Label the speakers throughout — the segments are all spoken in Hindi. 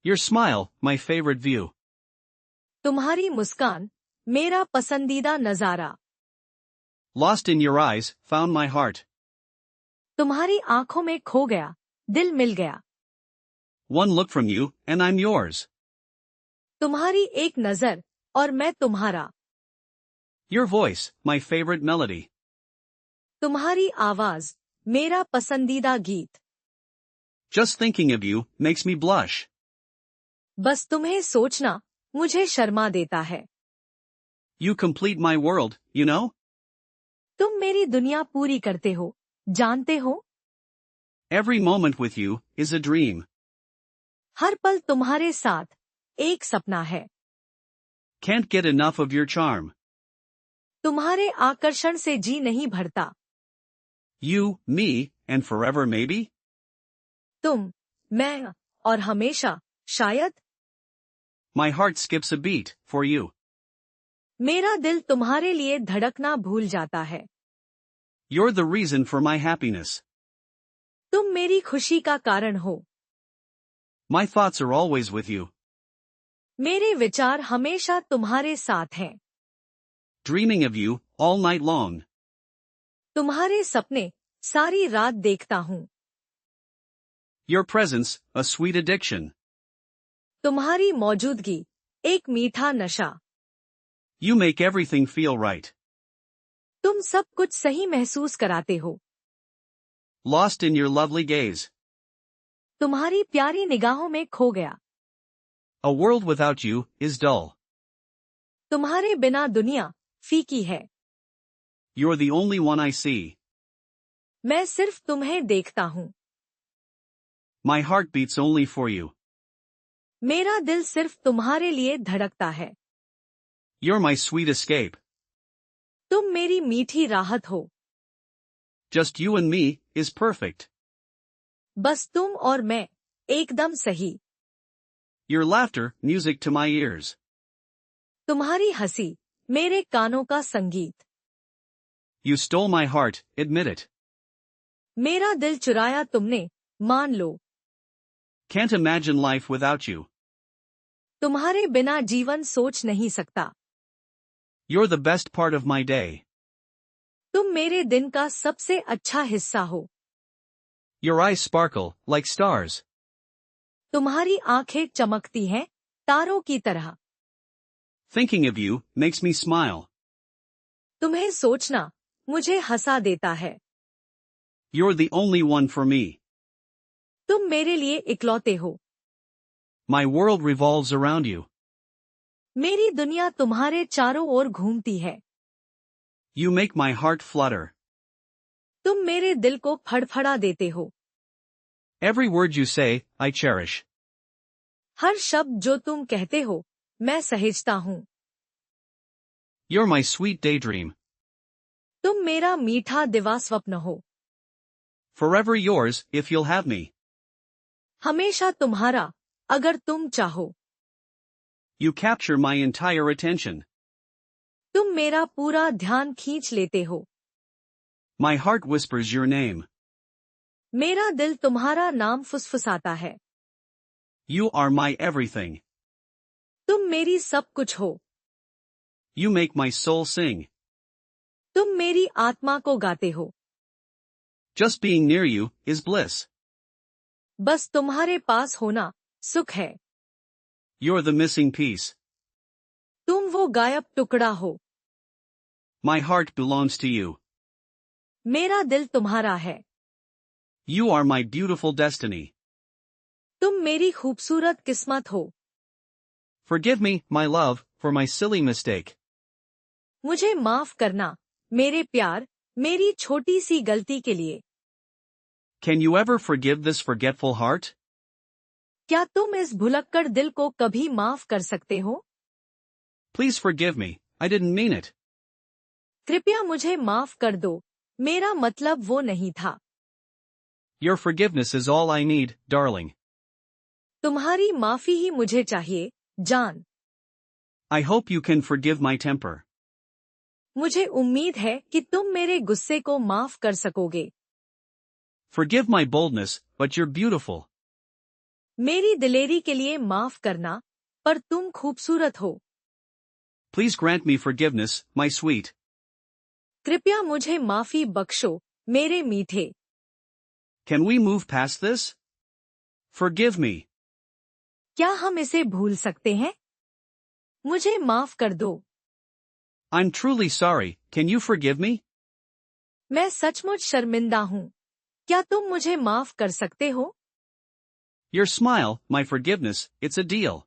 Speaker 1: Your smile, my favorite view.
Speaker 2: तुम्हारी मुस्कान मेरा पसंदीदा नजारा।
Speaker 1: Lost in your eyes, found my heart.
Speaker 2: तुम्हारी आंखों में खो गया, दिल मिल गया।
Speaker 1: One look from you, and I'm yours.
Speaker 2: तुम्हारी एक नजर और मैं तुम्हारा।
Speaker 1: Your voice, my favorite melody.
Speaker 2: तुम्हारी आवाज मेरा पसंदीदा गीत।
Speaker 1: Just thinking of you makes me blush.
Speaker 2: बस तुम्हें सोचना मुझे शर्मा देता है।
Speaker 1: You complete my world, you know?
Speaker 2: तुम मेरी दुनिया पूरी करते हो, जानते हो?
Speaker 1: Every moment with you is a dream.
Speaker 2: हर पल तुम्हारे साथ एक सपना है।
Speaker 1: Can't get enough of your charm.
Speaker 2: तुम्हारे आकर्षण से जी नहीं भरता।
Speaker 1: You, me, and forever maybe?
Speaker 2: तुम, मैं, और हमेशा, शायद।
Speaker 1: My heart skips a beat, for you.
Speaker 2: मेरा दिल तुम्हारे लिए धड़कना भूल जाता है।
Speaker 1: You're the reason for my happiness.
Speaker 2: तुम मेरी खुशी का कारण हो।
Speaker 1: My thoughts are always with you.
Speaker 2: मेरे विचार हमेशा तुम्हारे साथ हैं।
Speaker 1: Dreaming of you, all night long.
Speaker 2: तुम्हारे सपने सारी रात देखता हूँ।
Speaker 1: Your presence, a sweet addiction.
Speaker 2: तुम्हारी मौजूदगी एक मीठा नशा।
Speaker 1: You make everything feel right.
Speaker 2: तुम सब कुछ सही महसूस कराते हो।
Speaker 1: Lost in your lovely gaze.
Speaker 2: तुम्हारी प्यारी निगाहों में खो गया।
Speaker 1: A world without you is dull.
Speaker 2: तुम्हारे बिना दुनिया फीकी है।
Speaker 1: You're the only one I see.
Speaker 2: मैं सिर्फ तुम्हें देखता हूँ।
Speaker 1: My heart beats only for you.
Speaker 2: मेरा दिल सिर्फ तुम्हारे लिए धड़कता है।
Speaker 1: You're my sweet escape.
Speaker 2: तुम मेरी मीठी राहत हो।
Speaker 1: Just you and me is perfect.
Speaker 2: बस तुम और मैं एकदम सही।
Speaker 1: Your laughter, music to my ears.
Speaker 2: तुम्हारी हंसी मेरे कानों का संगीत।
Speaker 1: You stole my heart, admit it.
Speaker 2: मेरा दिल चुराया तुमने, मान लो।
Speaker 1: Can't imagine life without you.
Speaker 2: तुम्हारे बिना जीवन सोच नहीं सकता।
Speaker 1: You're the best part of my day.
Speaker 2: तुम मेरे दिन का सबसे अच्छा हिस्सा हो।
Speaker 1: Your eyes sparkle, like stars.
Speaker 2: तुम्हारी आंखें चमकती हैं, तारों की तरह।
Speaker 1: Thinking of you makes me smile.
Speaker 2: तुम्हें सोचना मुझे हंसा देता है।
Speaker 1: You're the only one for me.
Speaker 2: तुम मेरे लिए इकलौते हो।
Speaker 1: My world revolves around you.
Speaker 2: मेरी दुनिया तुम्हारे चारों ओर घूमती है।
Speaker 1: You make my heart flutter.
Speaker 2: तुम मेरे दिल को फड़फड़ा देते हो।
Speaker 1: Every word you say, I cherish.
Speaker 2: हर शब्द जो तुम कहते हो, मैं सहेजता हूँ।
Speaker 1: You're my sweet daydream.
Speaker 2: तुम मेरा मीठा दिवास्वप्न हो।
Speaker 1: Forever yours, if you'll have me.
Speaker 2: हमेशा तुम्हारा, अगर तुम चाहो।
Speaker 1: You capture my entire attention.
Speaker 2: तुम मेरा पूरा ध्यान खींच लेते हो।
Speaker 1: My heart whispers your name.
Speaker 2: मेरा दिल तुम्हारा नाम फुसफुसाता है।
Speaker 1: You are my everything.
Speaker 2: तुम मेरी सब कुछ हो।
Speaker 1: You make my soul sing.
Speaker 2: तुम मेरी आत्मा को गाते हो।
Speaker 1: Just being near you is bliss.
Speaker 2: बस तुम्हारे पास होना सुख है।
Speaker 1: You're the missing piece.
Speaker 2: तुम वो गायब टुकड़ा हो।
Speaker 1: My heart belongs to you.
Speaker 2: मेरा दिल तुम्हारा है।
Speaker 1: You are my beautiful destiny.
Speaker 2: तुम मेरी खूबसूरत किस्मत हो।
Speaker 1: Forgive me, my love, for my silly mistake.
Speaker 2: मुझे माफ करना, मेरे प्यार, मेरी छोटी सी गलती के लिए।
Speaker 1: Can you ever forgive this forgetful heart?
Speaker 2: क्या तुम इस भुलक्कड़ दिल को कभी माफ कर सकते हो?
Speaker 1: Please forgive me, I didn't mean it.
Speaker 2: कृपया मुझे माफ कर दो, मेरा मतलब वो नहीं था।
Speaker 1: Your forgiveness is all I need, darling.
Speaker 2: तुम्हारी माफी ही मुझे चाहिए, जान।
Speaker 1: I hope you can forgive my temper.
Speaker 2: मुझे उम्मीद है कि तुम मेरे गुस्से को माफ कर सकोगे।
Speaker 1: Forgive my boldness, but you're beautiful.
Speaker 2: मेरी दिलेरी के लिए माफ करना, पर तुम खूबसूरत हो।
Speaker 1: Please grant me forgiveness, my sweet.
Speaker 2: कृपया मुझे माफी बख्शो, मेरे मीठे।
Speaker 1: Can we move past this? Forgive me.
Speaker 2: क्या हम इसे भूल सकते हैं? मुझे माफ कर दो।
Speaker 1: I'm truly sorry, can you forgive me?
Speaker 2: मैं सचमुच शर्मिंदा हूँ। क्या तुम मुझे माफ कर सकते हो?
Speaker 1: Your smile, my forgiveness, it's a deal.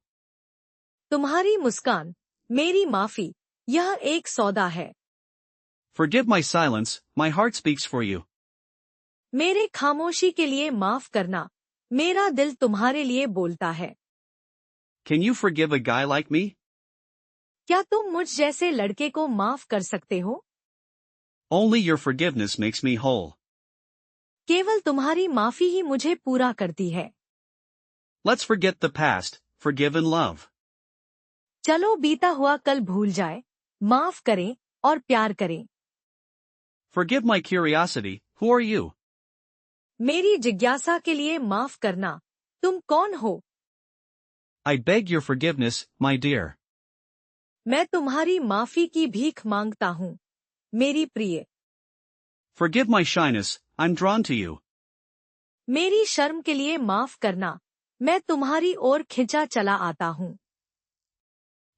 Speaker 2: तुम्हारी मुस्कान, मेरी माफी, यह एक सौदा है।
Speaker 1: Forgive my silence, my heart speaks for you.
Speaker 2: मेरे खामोशी के लिए माफ करना, मेरा दिल तुम्हारे लिए बोलता है।
Speaker 1: Can you forgive a guy like me?
Speaker 2: क्या तुम मुझ जैसे लड़के को माफ कर सकते हो?
Speaker 1: Only your forgiveness makes me whole.
Speaker 2: केवल तुम्हारी माफी ही मुझे पूरा करती है।
Speaker 1: Let's forget the past, forgive and love.
Speaker 2: चलो बीता हुआ कल भूल जाए, माफ करें और प्यार करें।
Speaker 1: Forgive my curiosity, who are you?
Speaker 2: मेरी जिज्ञासा के लिए माफ करना, तुम कौन हो?
Speaker 1: I beg your forgiveness, my dear.
Speaker 2: मैं तुम्हारी माफी की भीख मांगता हूँ, मेरी प्रिय।
Speaker 1: Forgive my shyness, I'm drawn to you.
Speaker 2: मेरी शर्म के लिए माफ करना, मैं तुम्हारी ओर खिंचा चला आता हूँ।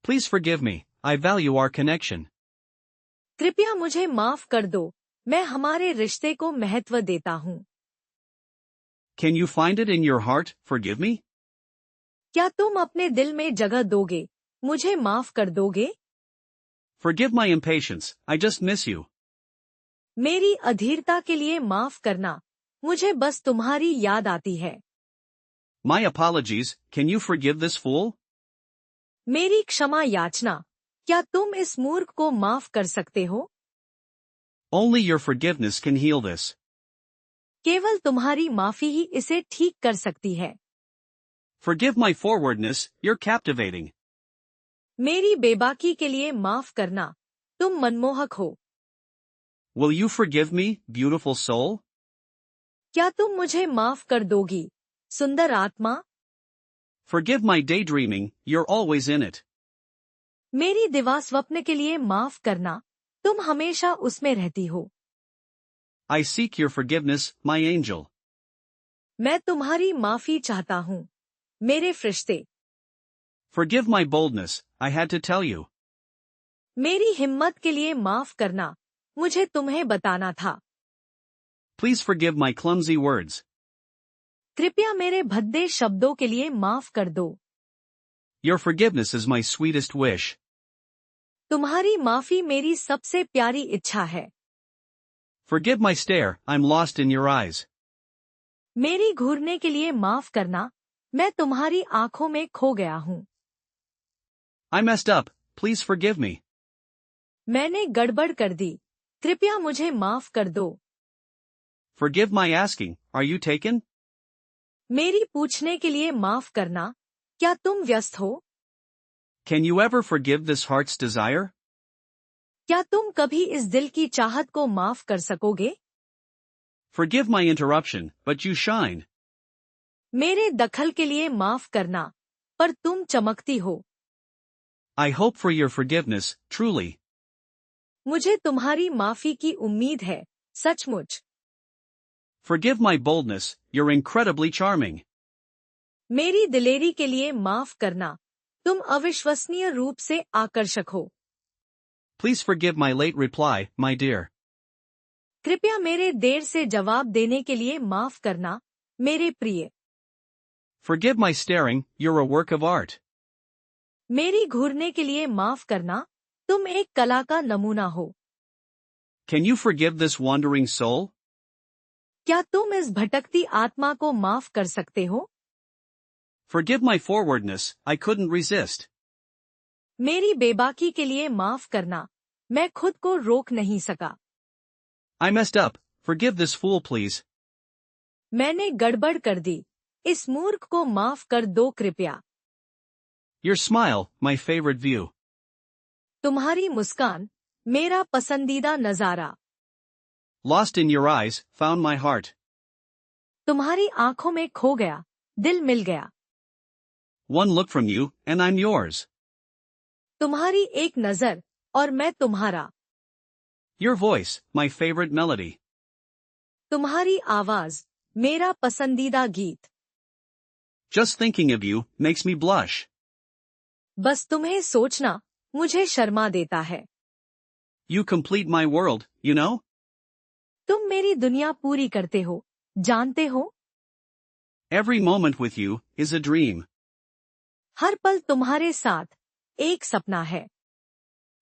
Speaker 1: Please forgive me, I value our connection.
Speaker 2: कृपया मुझे माफ कर दो, मैं हमारे रिश्ते को महत्व देता हूँ।
Speaker 1: Can you find it in your heart, forgive me?
Speaker 2: क्या तुम अपने दिल में जगह दोगे, मुझे माफ कर दोगे?
Speaker 1: Forgive my impatience, I just miss you.
Speaker 2: मेरी अधीरता के लिए माफ करना, मुझे बस तुम्हारी याद आती है।
Speaker 1: My apologies, can you forgive this fool?
Speaker 2: मेरी क्षमा याचना, क्या तुम इस मूर्ख को माफ कर सकते हो?
Speaker 1: Only your forgiveness can heal this.
Speaker 2: केवल तुम्हारी माफी ही इसे ठीक कर सकती है।
Speaker 1: Forgive my forwardness, you're captivating.
Speaker 2: मेरी बेबाकी के लिए माफ करना, तुम मनमोहक हो।
Speaker 1: Will you forgive me, beautiful soul?
Speaker 2: क्या तुम मुझे माफ कर दोगी, सुंदर आत्मा?
Speaker 1: Forgive my daydreaming, you're always in it.
Speaker 2: मेरी दिवा स्वप्न के लिए माफ करना, तुम हमेशा उसमें रहती हो।
Speaker 1: I seek your forgiveness, my angel.
Speaker 2: मैं तुम्हारी माफी चाहता हूँ, मेरे फरिश्ते।
Speaker 1: Forgive my boldness, I had to tell you.
Speaker 2: मेरी हिम्मत के लिए माफ करना, मुझे तुम्हें बताना था।
Speaker 1: Please forgive my clumsy words.
Speaker 2: कृपया मेरे भद्दे शब्दों के लिए माफ कर दो।
Speaker 1: Your forgiveness is my sweetest wish.
Speaker 2: तुम्हारी माफी मेरी सबसे प्यारी इच्छा है।
Speaker 1: Forgive my stare, I'm lost in your eyes.
Speaker 2: मेरी घूरने के लिए माफ करना, मैं तुम्हारी आंखों में खो गया हूँ।
Speaker 1: I messed up, please forgive me.
Speaker 2: मैंने गड़बड़ कर दी, कृपया मुझे माफ कर दो।
Speaker 1: Forgive my asking, are you taken?
Speaker 2: मेरी पूछने के लिए माफ करना, क्या तुम व्यस्त हो?
Speaker 1: Can you ever forgive this heart's desire?
Speaker 2: क्या तुम कभी इस दिल की चाहत को माफ कर सकोगे?
Speaker 1: Forgive my interruption, but you shine.
Speaker 2: मेरे दखल के लिए माफ करना, पर तुम चमकती हो।
Speaker 1: I hope for your forgiveness, truly.
Speaker 2: मुझे तुम्हारी माफी की उम्मीद है, सचमुच।
Speaker 1: Forgive my boldness, you're incredibly charming.
Speaker 2: मेरी दिलेरी के लिए माफ करना, तुम अविश्वसनीय रूप से आकर्षक हो।
Speaker 1: Please forgive my late reply, my dear.
Speaker 2: कृपया मेरे देर से जवाब देने के लिए माफ करना, मेरे प्रिय।
Speaker 1: Forgive my staring, you're a work of art.
Speaker 2: मेरी घूरने के लिए माफ करना, तुम एक कला का नमूना हो।
Speaker 1: Can you forgive this wandering soul?
Speaker 2: क्या तुम इस भटकती आत्मा को माफ कर सकते हो?
Speaker 1: Forgive my forwardness, I couldn't resist.
Speaker 2: मेरी बेबाकी के लिए माफ करना, मैं खुद को रोक नहीं सका।
Speaker 1: I messed up, forgive this fool please.
Speaker 2: मैंने गड़बड़ कर दी, इस मूर्ख को माफ कर दो कृपया।
Speaker 1: Your smile, my favorite view.
Speaker 2: तुम्हारी मुस्कान, मेरा पसंदीदा नजारा।
Speaker 1: Lost in your eyes, found my heart.
Speaker 2: तुम्हारी आंखों में खो गया, दिल मिल गया।
Speaker 1: one look from you, and I'm yours.
Speaker 2: तुम्हारी एक नजर और मैं तुम्हारा.
Speaker 1: Your voice, my favorite melody.
Speaker 2: तुम्हारी आवाज मेरा पसंदीदा गीत.
Speaker 1: Just thinking of you makes me blush.
Speaker 2: बस तुम्हें सोचना मुझे शर्मा देता है.
Speaker 1: You complete my world, you know?
Speaker 2: तुम मेरी दुनिया पूरी करते हो, जानते हो?
Speaker 1: Every moment with you is a dream.
Speaker 2: हर पल तुम्हारे साथ एक सपना है.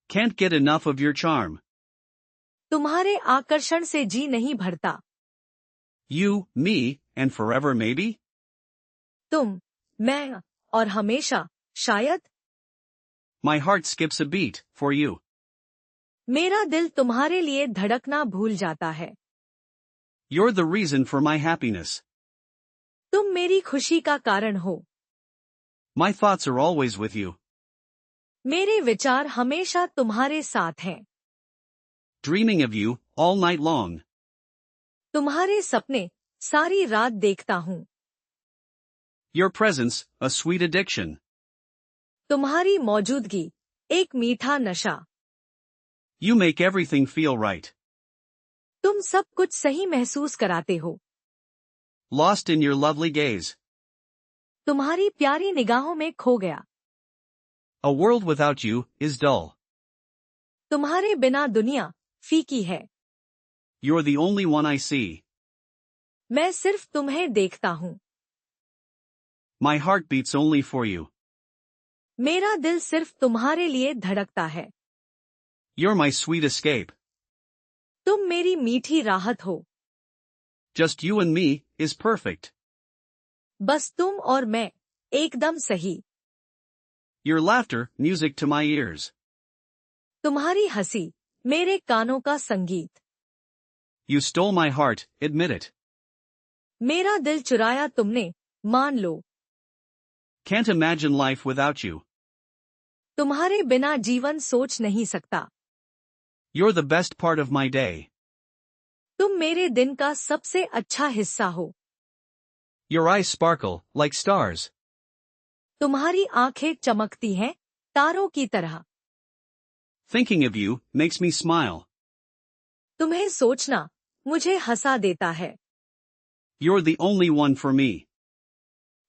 Speaker 1: Can't get enough of your charm.
Speaker 2: तुम्हारे आकर्षण से जी नहीं भरता.
Speaker 1: You, me, and forever maybe?
Speaker 2: तुम, मैं, और हमेशा, शायद.
Speaker 1: My heart skips a beat, for you.
Speaker 2: मेरा दिल तुम्हारे लिए धड़कना भूल जाता है.
Speaker 1: You're the reason for my happiness.
Speaker 2: तुम मेरी खुशी का कारण हो.
Speaker 1: My thoughts are always with you.
Speaker 2: मेरे विचार हमेशा तुम्हारे साथ हैं.
Speaker 1: Dreaming of you, all night long.
Speaker 2: तुम्हारे सपने सारी रात देखता हूँ.
Speaker 1: Your presence, a sweet addiction.
Speaker 2: तुम्हारी मौजूदगी एक मीठा नशा.
Speaker 1: You make everything feel right.
Speaker 2: तुम सब कुछ सही महसूस कराते हो.
Speaker 1: Lost in your lovely gaze.
Speaker 2: तुम्हारी प्यारी निगाहों में खो गया.
Speaker 1: A world without you is dull.
Speaker 2: तुम्हारे बिना दुनिया फीकी है.
Speaker 1: You're the only one I see.
Speaker 2: मैं सिर्फ तुम्हें देखता हूँ.
Speaker 1: My heart beats only for you.
Speaker 2: मेरा दिल सिर्फ तुम्हारे लिए धड़कता है.
Speaker 1: You're my sweet escape.
Speaker 2: तुम मेरी मीठी राहत हो.
Speaker 1: Just you and me is perfect.
Speaker 2: बस तुम और मैं एकदम सही.
Speaker 1: Your laughter, music to my ears.
Speaker 2: तुम्हारी हंसी मेरे कानों का संगीत.
Speaker 1: You stole my heart, admit it.
Speaker 2: मेरा दिल चुराया तुमने, मान लो.
Speaker 1: Can't imagine life without you.
Speaker 2: तुम्हारे बिना जीवन सोच नहीं सकता.
Speaker 1: You're the best part of my day.
Speaker 2: तुम मेरे दिन का सबसे अच्छा हिस्सा हो.
Speaker 1: Your eyes sparkle, like stars.
Speaker 2: तुम्हारी आंखें चमकती हैं, तारों की तरह.
Speaker 1: Thinking of you makes me smile.
Speaker 2: तुम्हें सोचना मुझे हंसा देता है.
Speaker 1: You're the only one for me.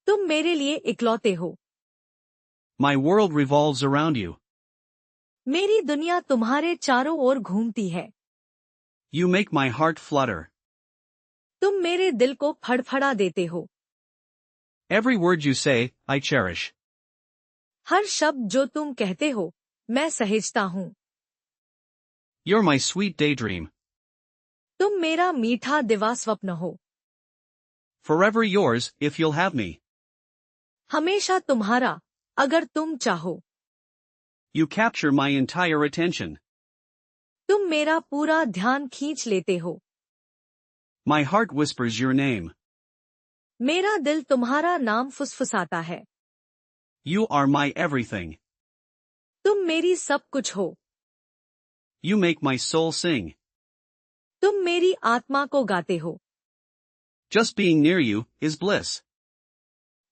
Speaker 2: तुम मेरे लिए इकलौते हो.
Speaker 1: My world revolves around you.
Speaker 2: मेरी दुनिया तुम्हारे चारों ओर घूमती है.
Speaker 1: You make my heart flutter.
Speaker 2: तुम मेरे दिल को फड़फड़ा देते हो.
Speaker 1: Every word you say, I cherish.
Speaker 2: हर शब्द जो तुम कहते हो, मैं सहेजता हूँ.
Speaker 1: You're my sweet daydream.
Speaker 2: तुम मेरा मीठा दिवास्वप्न हो.
Speaker 1: Forever yours, if you'll have me.
Speaker 2: हमेशा तुम्हारा, अगर तुम चाहो.
Speaker 1: You capture my entire attention.
Speaker 2: तुम मेरा पूरा ध्यान खींच लेते हो.
Speaker 1: My heart whispers your name.
Speaker 2: मेरा दिल तुम्हारा नाम फुसफुसाता है.
Speaker 1: You are my everything.
Speaker 2: तुम मेरी सब कुछ हो.
Speaker 1: You make my soul sing.
Speaker 2: तुम मेरी आत्मा को गाते हो.
Speaker 1: Just being near you is bliss.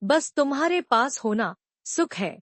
Speaker 2: बस तुम्हारे पास होना सुख है.